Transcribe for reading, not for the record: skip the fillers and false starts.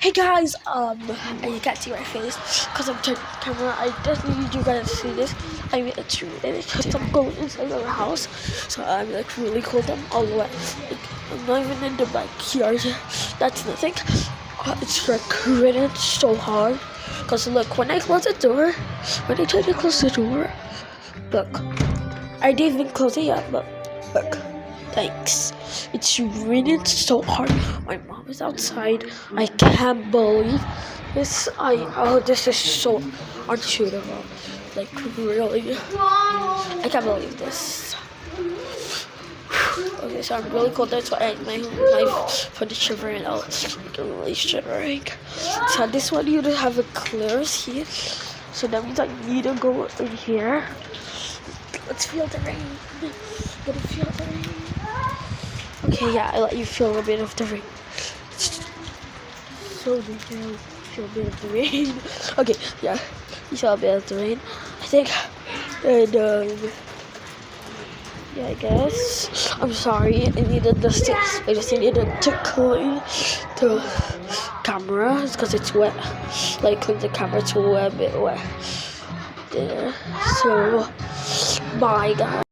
Hey guys, and you can't see my face because I'm turning the camera. I just need you guys to see this. I mean, it's really because I'm going inside our house, so I'm like really cold. I'm all wet. Like, I'm not even in the backyard. That's nothing. It's like raining so hard. Cause look, when I close the door, when I try to close the door, look, I didn't even close it yet, but look. Thanks. It's raining so hard. My mom is outside. I can't believe this. This is so unsuitable. Like really, I can't believe this. Okay, so I'm really cold. That's why my foot is shivering out. I'm really shivering. So this one you don't have a clear here. So that means I need to go in here. Let's feel the rain. Gotta feel the rain. Okay, yeah, I let you feel a bit of the rain. So you feel a bit of the rain. Okay, yeah, you saw a bit of the rain. I think, and yeah, I guess. I'm sorry, I needed this. I just needed to clean the camera because it's wet. Like clean the camera, it's a bit wet there. So, bye guys.